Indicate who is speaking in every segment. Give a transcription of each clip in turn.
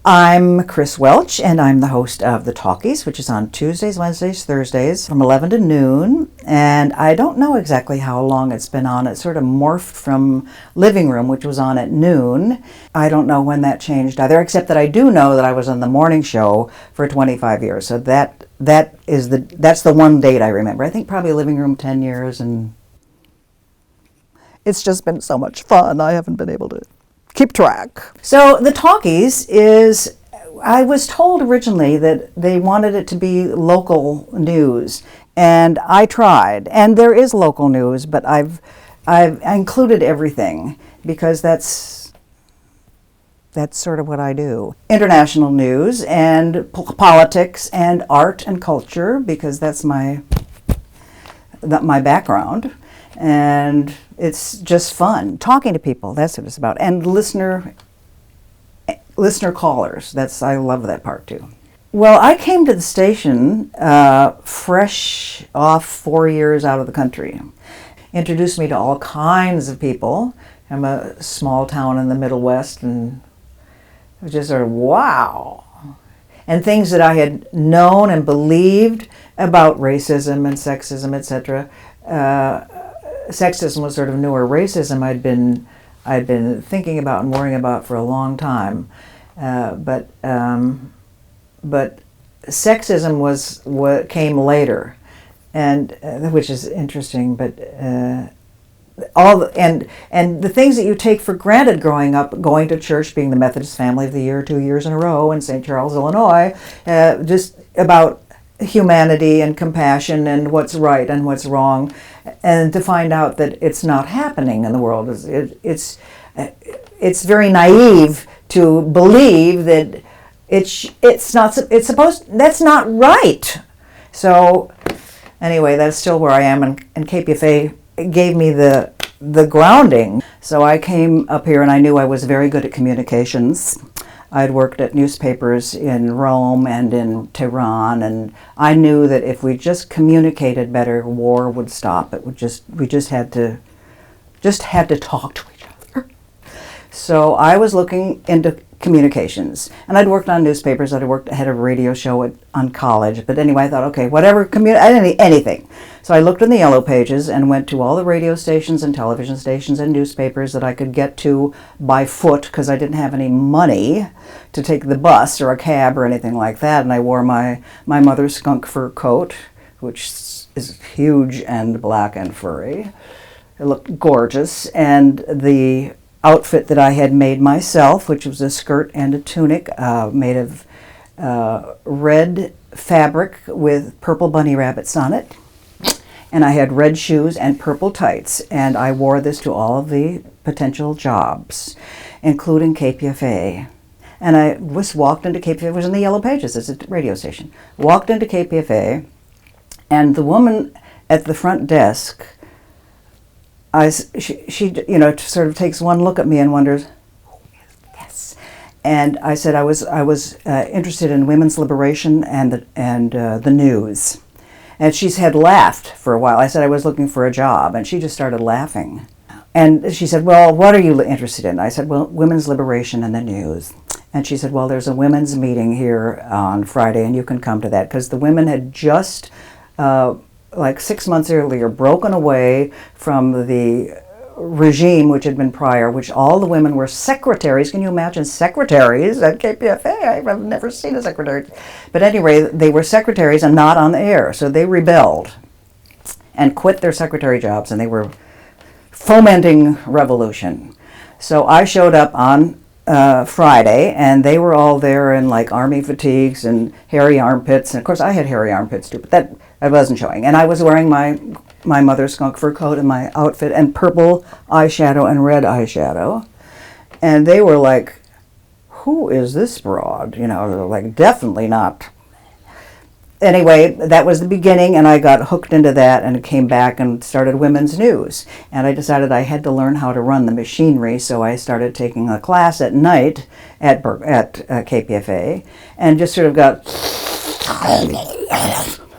Speaker 1: I'm Kris Welch, and I'm the host of the Talkies, which is on Tuesdays, Wednesdays, Thursdays from 11 to noon. And I don't know exactly how long it's been on. It sort of morphed from Living Room, which was on at noon. I don't know when that changed either, except that I do know that I was on the morning show for 25 years. So that's the one date I remember. I think probably Living Room 10 years, and it's just been so much fun. I haven't been able to keep track. So the Talkies is, I was told originally that they wanted it to be local news, and I tried. And there is local news, but I've included everything because that's sort of what I do. International news and politics and art and culture, because that's my background. And it's just fun talking to people. That's what it's about. And listener callers. I love that part too. Well, I came to the station fresh off 4 years out of the country. Introduced me to all kinds of people. I'm a small town in the Middle West, and it was just sort of wow. And things that I had known and believed about racism and sexism, etc. Sexism was sort of newer. Racism I'd been thinking about and worrying about for a long time, but sexism was what came later, and which is interesting. But and the things that you take for granted growing up, going to church, being the Methodist Family of the Year 2 years in a row in St. Charles, Illinois, just about humanity and compassion and what's right and what's wrong, and to find out that it's not happening in the world. It's very naive to believe that that's not right. So anyway, that's still where I am, and KPFA gave me the grounding. So I came up here and I knew I was very good at communications. I'd worked at newspapers in Rome and in Tehran, and I knew that if we just communicated better, war would stop. We just had to talk to each other. So I was looking into communications, and I'd worked on newspapers. I had a radio show on college. But anyway, I thought, okay, whatever, anything. So I looked in the yellow pages and went to all the radio stations and television stations and newspapers that I could get to by foot, because I didn't have any money to take the bus or a cab or anything like that. And I wore my mother's skunk fur coat, which is huge and black and furry. It looked gorgeous. And the outfit that I had made myself, which was a skirt and a tunic made of red fabric with purple bunny rabbits on it. And I had red shoes and purple tights. And I wore this to all of the potential jobs, including KPFA. And I walked into KPFA. It was in the yellow pages. It's a radio station. Walked into KPFA, and the woman at the front desk, she sort of takes one look at me and wonders, who is this? And I said I was interested in women's liberation and the news. And she had laughed for a while. I said I was looking for a job, and she just started laughing. And she said, well, what are you interested in? I said, well, women's liberation and the news. And she said, well, there's a women's meeting here on Friday, and you can come to that. Because the women had just, like 6 months earlier, broken away from the regime which had been prior, which all the women were secretaries. Can you imagine secretaries at KPFA? I've never seen a secretary. But anyway, they were secretaries and not on the air. So they rebelled and quit their secretary jobs, and they were fomenting revolution. So I showed up on Friday, and they were all there in like army fatigues and hairy armpits. And of course I had hairy armpits too, but that I wasn't showing. And I was wearing my mother's skunk fur coat and my outfit and purple eyeshadow and red eyeshadow. And they were like, who is this broad? You know, they're like, definitely not. Anyway, that was the beginning, and I got hooked into that and came back and started women's news. And I decided I had to learn how to run the machinery, so I started taking a class at night at KPFA and just sort of got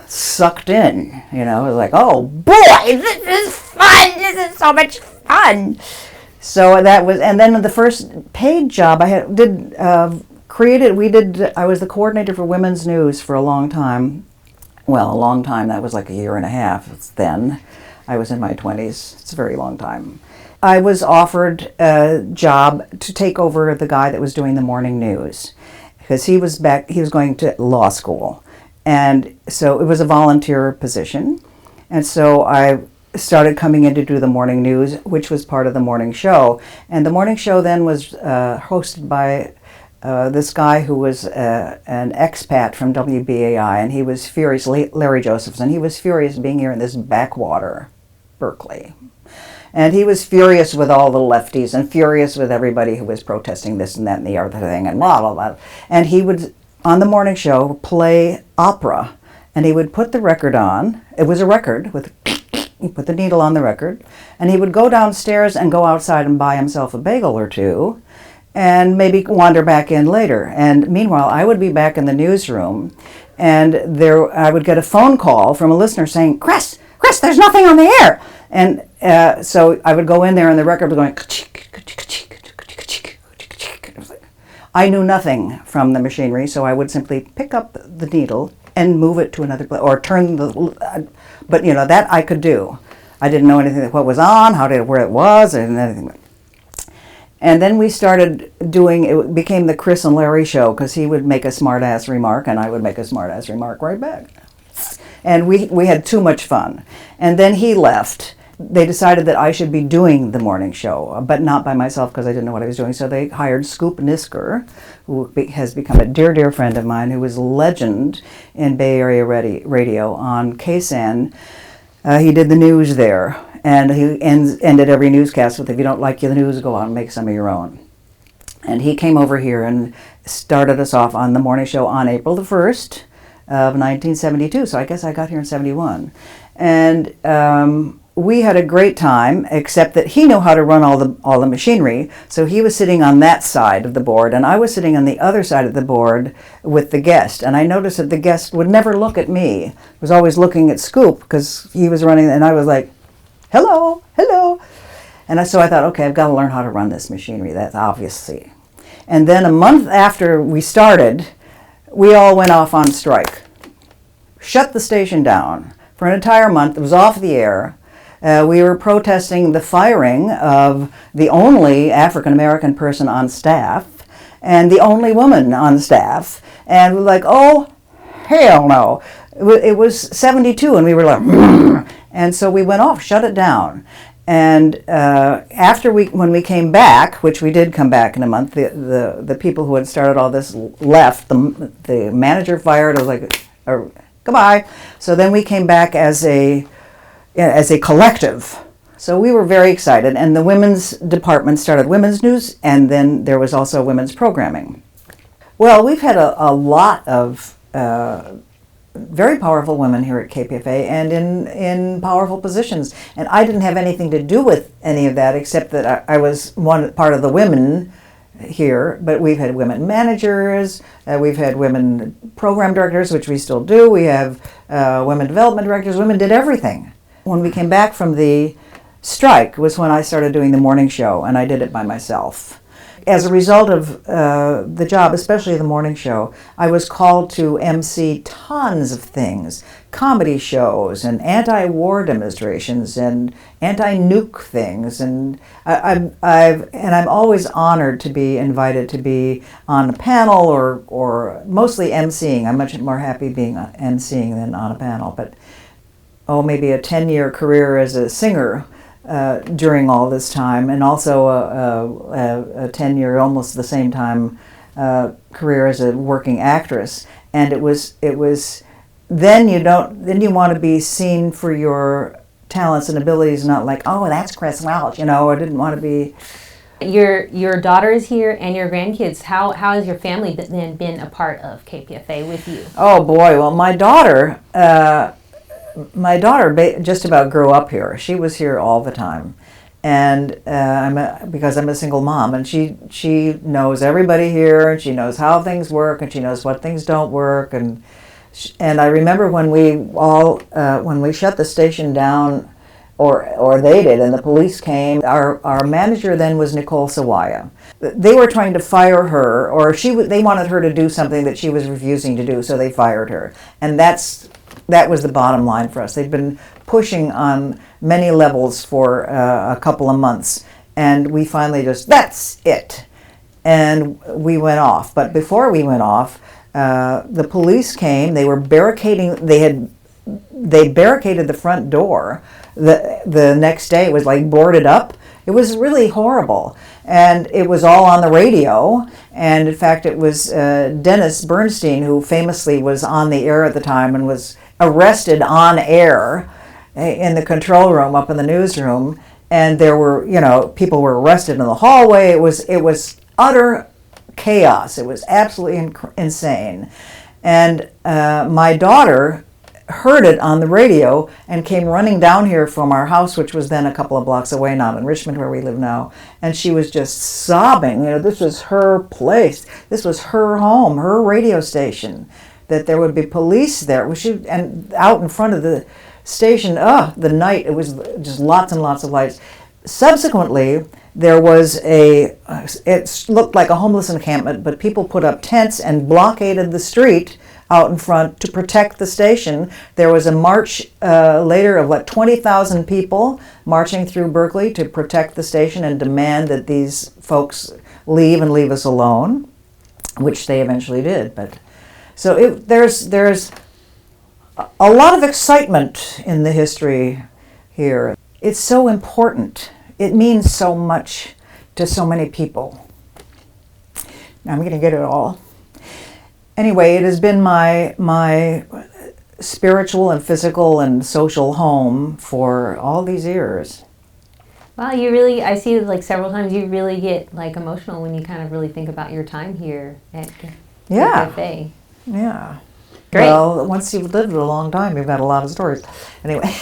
Speaker 1: sucked in, you know. It was like, oh boy, this is fun, this is so much fun. So that was, and then the first paid job I did I was the coordinator for women's news for a long time. Well, a long time, that was like a year and a half then. I was in my 20s. It's a very long time. I was offered a job to take over the guy that was doing the morning news, because he was going to law school. And so it was a volunteer position. And so I started coming in to do the morning news, which was part of the morning show. And the morning show then was hosted by this guy who was an expat from WBAI, and he was furious, Larry Josephson. He was furious being here in this backwater, Berkeley. And he was furious with all the lefties and furious with everybody who was protesting this and that and the other thing and blah, blah, blah. And he would, on the morning show, play opera. And he would put the record on. It was a record with, he put the needle on the record. And he would go downstairs and go outside and buy himself a bagel or two and maybe wander back in later. And meanwhile, I would be back in the newsroom, and I would get a phone call from a listener saying, Kris, there's nothing on the air. And so I would go in there, and the record was going, I knew nothing from the machinery, so I would simply pick up the needle and move it to another place, or turn but that I could do. I didn't know anything, what was on, where it was, and anything. And then we started it became the Kris and Larry show, because he would make a smart-ass remark and I would make a smart-ass remark right back. And we had too much fun. And then he left. They decided that I should be doing the morning show, but not by myself, because I didn't know what I was doing. So they hired Scoop Nisker, who has become a dear, dear friend of mine, who was a legend in Bay Area radio on KSAN. He did the news there. And he ended every newscast with, if you don't like the news, go out and make some of your own. And he came over here and started us off on the morning show on April the 1st of 1972. So I guess I got here in 71. And we had a great time, except that he knew how to run all the machinery. So he was sitting on that side of the board, and I was sitting on the other side of the board with the guest. And I noticed that the guest would never look at me. He was always looking at Scoop, because he was running, and I was like, hello. And so I thought, okay, I've got to learn how to run this machinery, that's obviously. And then a month after we started, we all went off on strike. Shut the station down for an entire month. It was off the air. We were protesting the firing of the only African-American person on staff and the only woman on staff. And we're like, oh, hell no. It was 72, and we were like, and so we went off, shut it down. And when we came back, which we did come back in a month, the people who had started all this left. The manager fired. I was like, goodbye. So then we came back as a collective. So we were very excited. And the women's department started women's news, and then there was also women's programming. Well, we've had a lot of very powerful women here at KPFA, and in powerful positions. And I didn't have anything to do with any of that, except that I was part of the women here. But we've had women managers, we've had women program directors, which we still do. We have women development directors. Women did everything. When we came back from the strike was when I started doing the morning show, and I did it by myself. As a result of the job, especially the morning show, I was called to MC tons of things, comedy shows and anti-war demonstrations and anti-nuke things, and I'm always honored to be invited to be on a panel or mostly MCing. I'm much more happy being MCing than on a panel, but maybe a 10-year career as a singer during all this time, and also a 10-year, almost the same time, career as a working actress. And it was then you want to be seen for your talents and abilities, not like, oh, that's Kris Welch, I didn't want to be.
Speaker 2: Your daughter is here and your grandkids. How has your family then been a part of KPFA with you?
Speaker 1: Oh boy, well my daughter just about grew up here. She was here all the time, and because I'm a single mom, and she knows everybody here, and she knows how things work, and she knows what things don't work, and I remember when we shut the station down or they did, and the police came. Our manager then was Nicole Sawaya. They were trying to fire her, or they wanted her to do something that she was refusing to do, so they fired her. And that was the bottom line for us. They'd been pushing on many levels for a couple of months, and we finally just, that's it. And we went off. But before we went off, the police came. They were barricading. They barricaded the front door. The next day, it was like boarded up. It was really horrible, and it was all on the radio. And in fact, it was Dennis Bernstein, who famously was on the air at the time and was arrested on air in the control room up in the newsroom. And there were, people were arrested in the hallway. It was utter chaos. It was absolutely insane. And my daughter heard it on the radio and came running down here from our house, which was then a couple of blocks away, not in Richmond where we live now. And she was just sobbing. This was her place. This was her home, her radio station, that there would be police there. And out in front of the station, the night, it was just lots and lots of lights. Subsequently, there was it looked like a homeless encampment, but people put up tents and blockaded the street out in front to protect the station. There was a march later of 20,000 people marching through Berkeley to protect the station and demand that these folks leave and leave us alone, which they eventually did. But so there's a lot of excitement in the history here. It's so important. It means so much to so many people. Now I'm going to get it all. Anyway, it has been my spiritual and physical and social home for all these years.
Speaker 2: Wow, I see several times you really get emotional when you kind of really think about your time here at KPFA.
Speaker 1: Yeah.
Speaker 2: Great.
Speaker 1: Well, once you've lived a long time, you've got a lot of stories. Anyway.